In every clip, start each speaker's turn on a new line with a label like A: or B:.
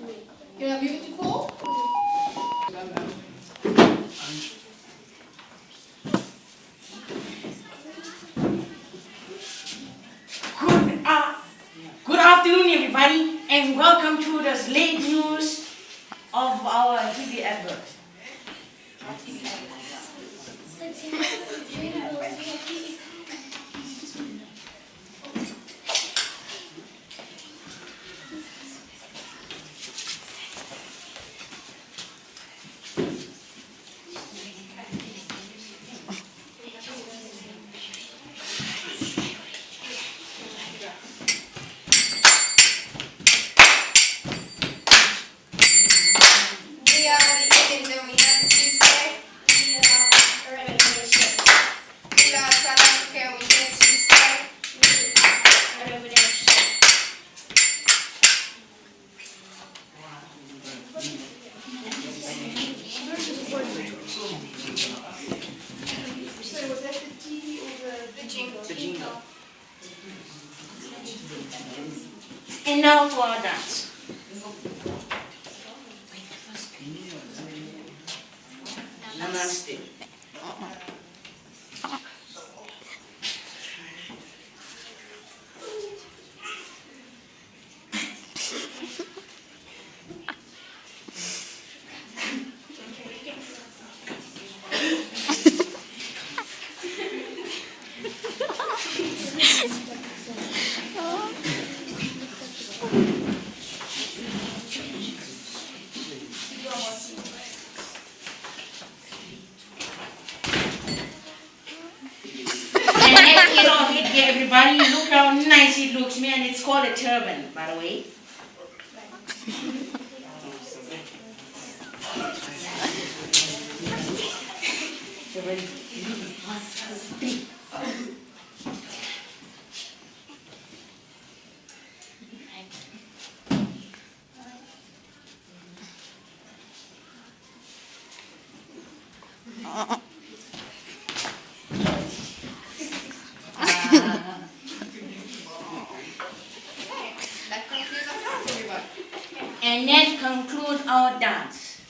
A: Can I move it to 4?
B: Good afternoon, everybody, and welcome to the late news of our TV advert.
C: We are the Indians and we have to say we are a revelation. We are South Africa and we have to say we are a revelation.
A: So was that the TV or the jingle?
B: The jingle. And now for our dance. Namaste. Everybody, look how nice it looks, man. It's called a turban, by the way. And then conclude our dance.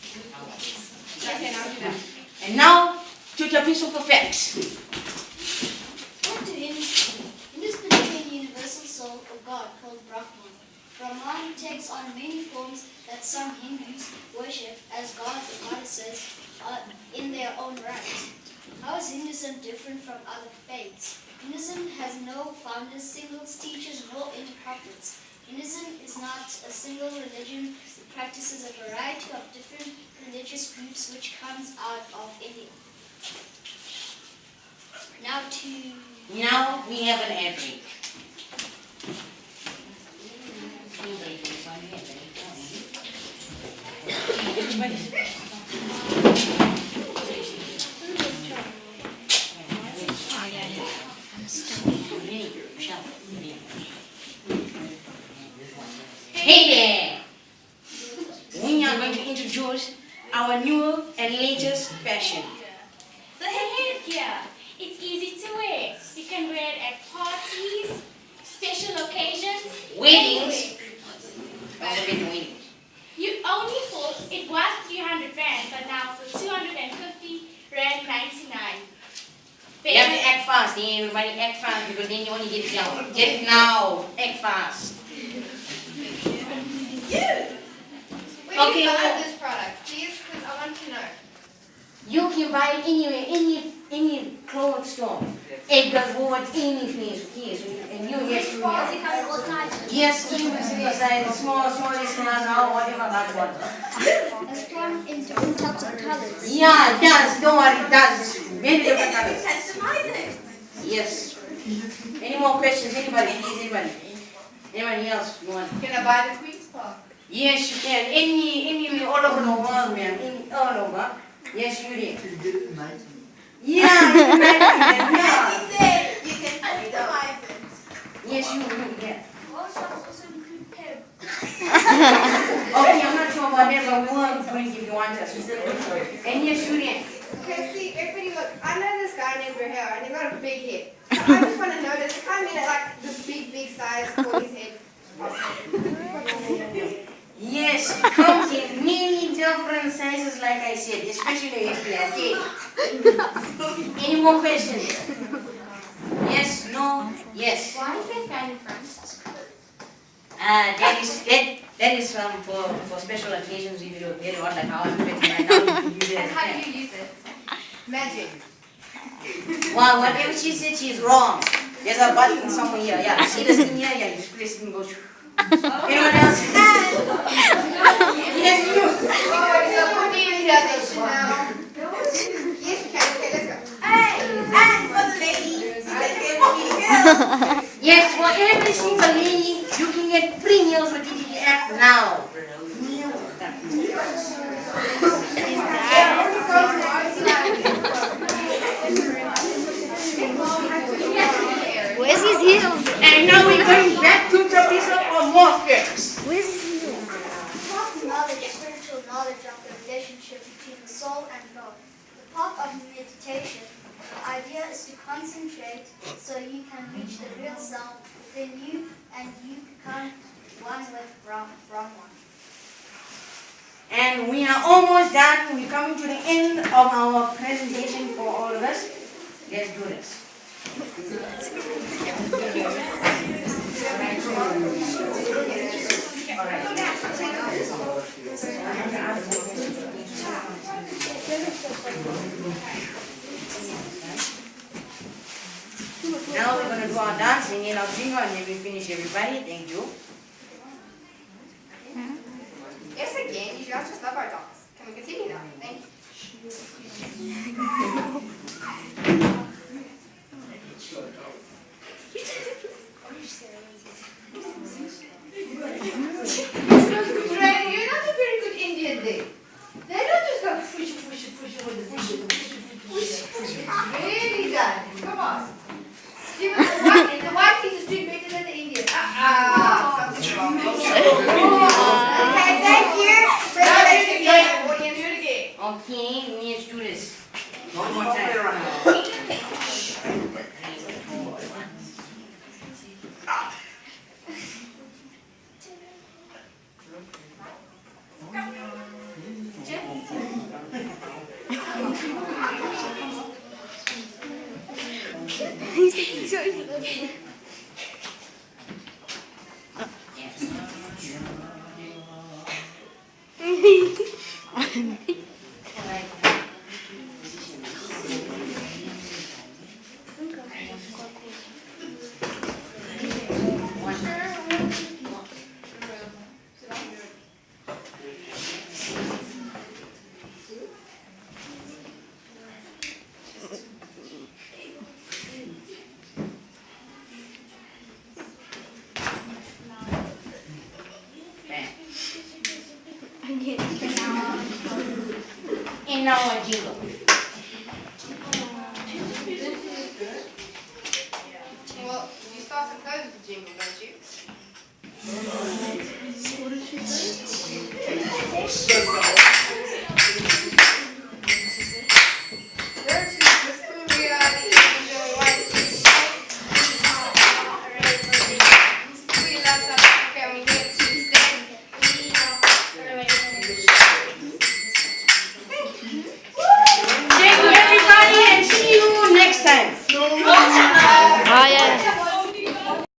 C: Okay, now do that.
B: And now to the piece of effects.
D: What to him, in this particular universal soul of God called Brahman, Brahman takes on many forms that some Hindus worship as gods or goddesses in their own right. How is Hinduism different from other faiths? Hinduism has no founders, singles, teachers, nor interpreters. Hinduism is not a single religion. It practices a variety of different religious groups which comes out of India.
B: Now we have an ad break. Hey there! We are going to introduce our new and latest fashion.
E: The headgear. It's easy to wear. You can wear it at parties, special occasions,
B: Weddings.
E: You only thought it was 300 rand, but now for 250 rand 99.
B: You have to act fast, everybody act fast because then you only get it down. Get it now. Act fast.
C: Where do you buy this product? Please, because I want to know.
B: You can buy it anywhere, any clothes store. Edgar's Ward, any place, yes. And you yes, you yes. Yes, even size, small, now, whatever that one.
D: Has come in different types of colors.
B: Yeah, it does. Don't worry, it does. Many different colors.
C: Customizing.
B: Yes. Any more questions? Anybody? Please, anybody? Anybody else? You want?
C: Can I buy the Queen's Park?
B: Yes, you can. Any all over the world, man. All over. Yes, you did.
F: Can you get it in 19?
B: Yeah, you can. Yeah.
C: He said you can customize it.
B: Yes, you can.
D: All shops also include Peb.
B: Okay, I'm not sure about that, but we will drink if you want us. And yes, you can.
C: Okay, see, everybody look, I know this guy named Rahel and he got a big head. I just want to know, does it come in at like the big size for his head?
B: Yes, Yes, it comes in many different sizes, like I said, especially if we are big. Any more questions? Yes, no, yes.
A: Why is there fan in front?
B: That is for special occasions if you're very hot, like how I'm fitting right now. You can use it as a
C: How
B: fan.
C: do you use it? Magic.
B: Well, whatever she said, she's wrong. There's a button somewhere here. Yeah, see this thing here? Yeah, you press it and go. Anyone else? Yes, you.
C: Yes, we can. Okay, let's go.
B: Yes, for every single lady, you can get free meals with TTT app now.
D: Where's his heels?
B: And now we're going back to Teresa for more facts.
D: Where's his heels? Path to knowledge, spiritual knowledge of the relationship between the soul and God. The path of meditation, the idea is to concentrate so you can reach the real self within you and you become one with Brahman.
B: And we are almost done. We're coming to the end of our presentation for all of us. Let's do this. Now we're going to do our dance, singing our jingle, and then we finish everybody. Thank you.
C: Yes, again, you guys just love our dogs. Can we continue now? Thank you. Ray, you're not a very good Indian day. They don't just go push with the push. Really done. Come on. Give us the white teeth is doing better than the Indian. Something's wrong. Okay, thank you. Now do it again. Audience, do it again.
B: Okay, let's do this. One more time. In our jingle.